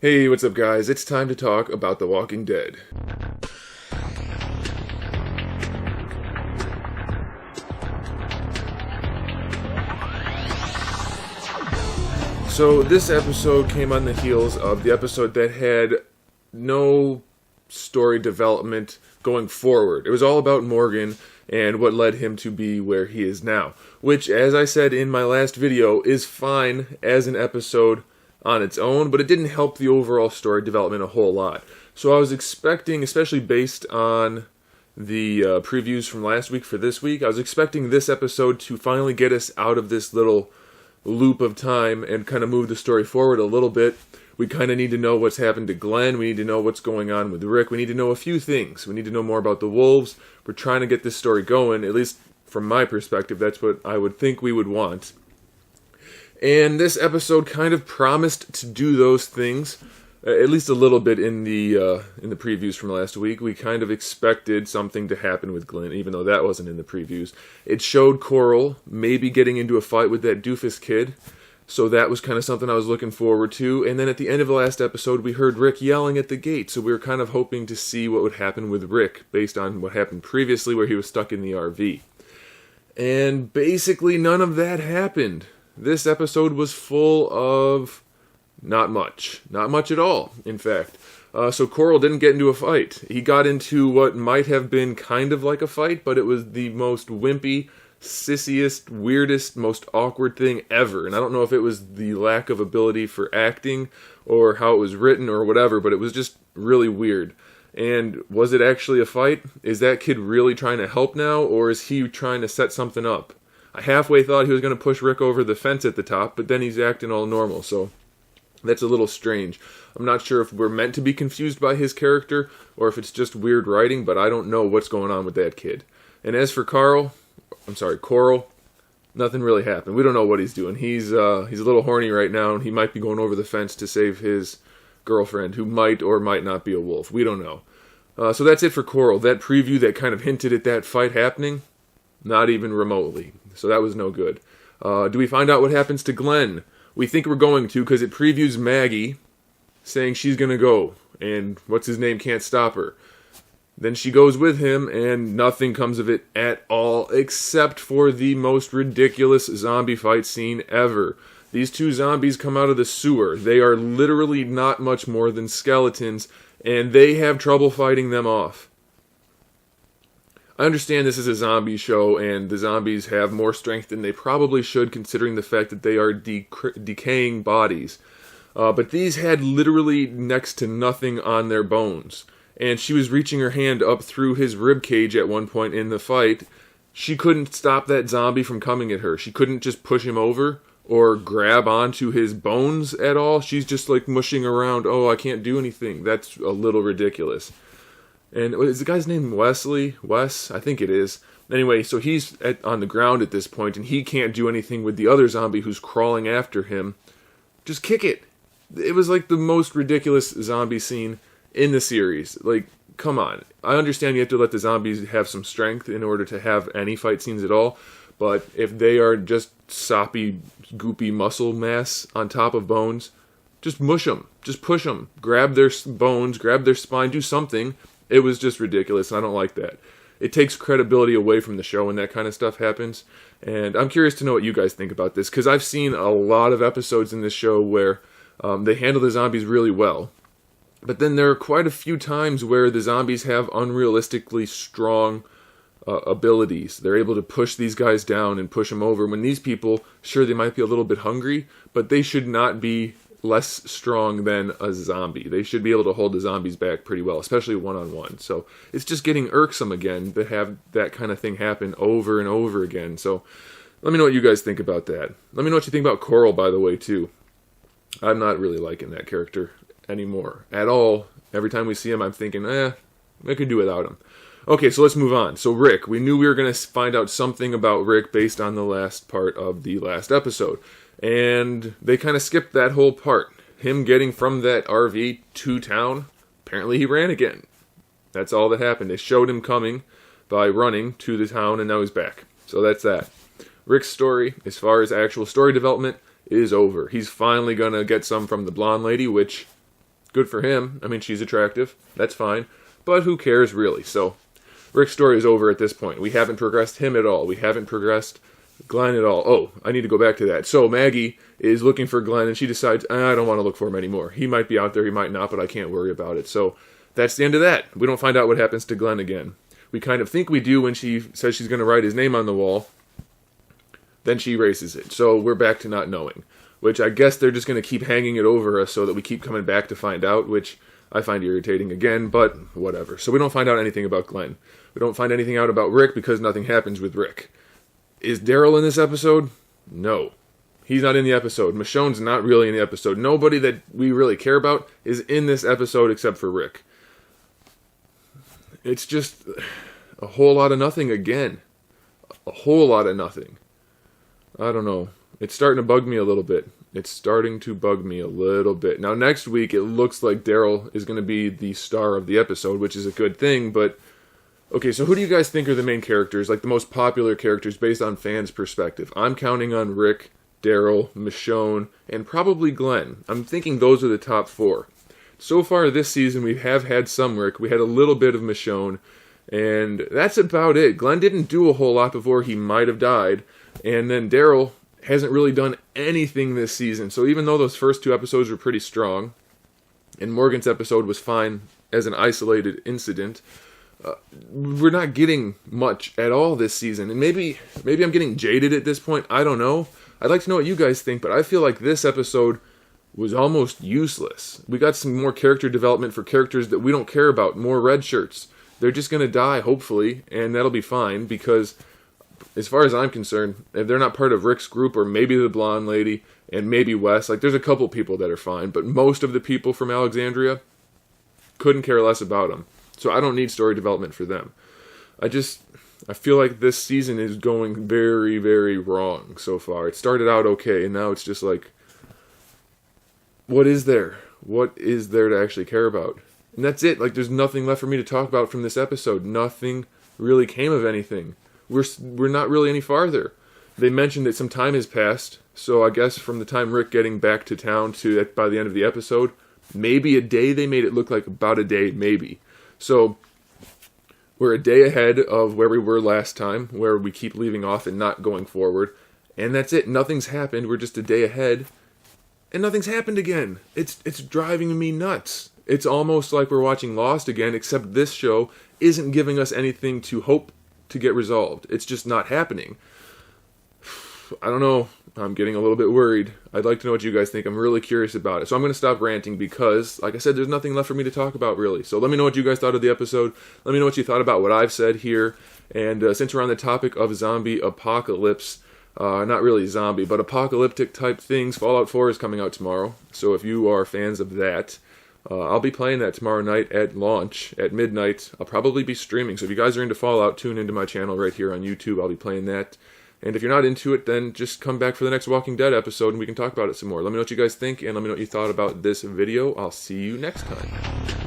Hey, what's up guys? It's time to talk about The Walking Dead. So this episode came on the heels of the episode that had no story development going forward. It was all about Morgan and what led him to be where he is now. Which, as I said in my last video, is fine as an episode on its own, but it didn't help the overall story development a whole lot. So I was expecting, especially based on the previews from last week for this week, I was expecting this episode to finally get us out of this little loop of time and kind of move the story forward a little bit. We kind of need to know what's happened to Glenn. We need to know what's going on with Rick. We need to know a few things. We need to know more about the wolves. We're trying to get this story going, at least from my perspective. That's what I would think we would want. And this episode kind of promised to do those things, at least a little bit in the previews from last week. We kind of expected something to happen with Glenn, even though that wasn't in the previews. It showed Coral maybe getting into a fight with that doofus kid, so that was kind of something I was looking forward to. And then at the end of the last episode, we heard Rick yelling at the gate, so we were kind of hoping to see what would happen with Rick, based on what happened previously where he was stuck in the RV. And basically none of that happened. This episode was full of not much. Not much at all, in fact. So Coral didn't get into a fight. He got into what might have been kind of like a fight, but it was the most wimpy, sissiest, weirdest, most awkward thing ever. And I don't know if it was the lack of ability for acting or how it was written or whatever, but it was just really weird. And was it actually a fight? Is that kid really trying to help now, or is he trying to set something up? I halfway thought he was going to push Rick over the fence at the top, but then he's acting all normal, so that's a little strange. I'm not sure if we're meant to be confused by his character, or if it's just weird writing, but I don't know what's going on with that kid. And as for Coral, nothing really happened. We don't know what he's doing. He's a little horny right now, and he might be going over the fence to save his girlfriend, who might or might not be a wolf. We don't know. So that's it for Coral. That preview that kind of hinted at that fight happening, not even remotely. So that was no good. Do we find out what happens to Glenn? We think we're going to, because it previews Maggie saying she's going to go, and what's-his-name can't stop her. Then she goes with him, and nothing comes of it at all, except for the most ridiculous zombie fight scene ever. These two zombies come out of the sewer. They are literally not much more than skeletons, and they have trouble fighting them off. I understand this is a zombie show, and the zombies have more strength than they probably should, considering the fact that they are decaying bodies. But these had literally next to nothing on their bones. And she was reaching her hand up through his rib cage at one point in the fight. She couldn't stop that zombie from coming at her. She couldn't just push him over or grab onto his bones at all. She's just like mushing around. Oh, I can't do anything. That's a little ridiculous. And is the guy's name Wesley? Wes? I think it is. Anyway, so he's on the ground at this point, and he can't do anything with the other zombie who's crawling after him. Just kick it. It was like the most ridiculous zombie scene in the series. Like, come on. I understand you have to let the zombies have some strength in order to have any fight scenes at all, but if they are just soppy, goopy muscle mass on top of bones, just mush them. Just push them. Grab their bones, grab their spine, do something. It was just ridiculous, and I don't like that. It takes credibility away from the show when that kind of stuff happens, and I'm curious to know what you guys think about this, because I've seen a lot of episodes in this show where they handle the zombies really well, but then there are quite a few times where the zombies have unrealistically strong abilities. They're able to push these guys down and push them over, when these people, sure, they might be a little bit hungry, but they should not be less strong than a zombie. They should be able to hold the zombies back pretty well, especially one-on-one. So it's just getting irksome again to have that kind of thing happen over and over again. So let me know what you guys think about that. Let me know what you think about Coral, by the way, too. I'm not really liking that character anymore at all. Every time we see him, I'm thinking, I could do without him. Okay, so let's move on. So Rick, we knew we were going to find out something about Rick based on the last part of the last episode. And they kind of skipped that whole part. Him getting from that RV to town, apparently he ran again. That's all that happened. They showed him coming by running to the town, and now he's back. So that's that. Rick's story, as far as actual story development, is over. He's finally going to get some from the blonde lady, which Good for him. I mean, she's attractive. That's fine. But who cares, really? So, Rick's story is over at this point. We haven't progressed him at all. We haven't progressed Glenn at all. Oh, I need to go back to that. So, Maggie is looking for Glenn, and she decides, I don't want to look for him anymore. He might be out there, he might not, but I can't worry about it. So, that's the end of that. We don't find out what happens to Glenn again. We kind of think we do when she says she's going to write his name on the wall. Then she erases it. So, we're back to not knowing. Which I guess they're just going to keep hanging it over us so that we keep coming back to find out, which I find irritating again, but whatever. So we don't find out anything about Glenn. We don't find anything out about Rick because nothing happens with Rick. Is Daryl in this episode? No. He's not in the episode. Michonne's not really in the episode. Nobody that we really care about is in this episode except for Rick. It's just a whole lot of nothing again. A whole lot of nothing. I don't know. It's starting to bug me a little bit. It's starting to bug me a little bit. Now, next week, it looks like Daryl is going to be the star of the episode, which is a good thing, but... Okay, so who do you guys think are the main characters, like the most popular characters based on fans' perspective? I'm counting on Rick, Daryl, Michonne, and probably Glenn. I'm thinking those are the top 4. So far this season, we have had some Rick. We had a little bit of Michonne, and that's about it. Glenn didn't do a whole lot before he might have died, and then Daryl hasn't really done anything this season. So even though those first 2 episodes were pretty strong, and Morgan's episode was fine as an isolated incident, we're not getting much at all this season. And maybe I'm getting jaded at this point. I don't know. I'd like to know what you guys think, but I feel like this episode was almost useless. We got some more character development for characters that we don't care about. More red shirts. They're just going to die, hopefully, and that'll be fine because... As far as I'm concerned, if they're not part of Rick's group, or maybe the blonde lady, and maybe Wes, like there's a couple people that are fine, but most of the people from Alexandria couldn't care less about them. So I don't need story development for them. I feel like this season is going very, very wrong so far. It started out okay, and now it's just like, what is there? What is there to actually care about? And that's it. Like, there's nothing left for me to talk about from this episode. Nothing really came of anything. We're not really any farther. They mentioned that some time has passed, so I guess from the time Rick getting back to town to by the end of the episode, maybe a day. They made it look like about a day, maybe. So we're a day ahead of where we were last time, where we keep leaving off and not going forward. And that's it. Nothing's happened. We're just a day ahead, and nothing's happened again. It's driving me nuts. It's almost like we're watching Lost again, except this show isn't giving us anything to hope to get resolved. It's just not happening. I don't know. I'm getting a little bit worried. I'd like to know what you guys think. I'm really curious about it. So I'm going to stop ranting because, like I said, there's nothing left for me to talk about, really. So let me know what you guys thought of the episode. Let me know what you thought about what I've said here. And since we're on the topic of zombie apocalypse, not really zombie, but apocalyptic type things, Fallout 4 is coming out tomorrow. So if you are fans of that, I'll be playing that tomorrow night at launch, at midnight. I'll probably be streaming. So if you guys are into Fallout, tune into my channel right here on YouTube. I'll be playing that. And if you're not into it, then just come back for the next Walking Dead episode and we can talk about it some more. Let me know what you guys think, and let me know what you thought about this video. I'll see you next time.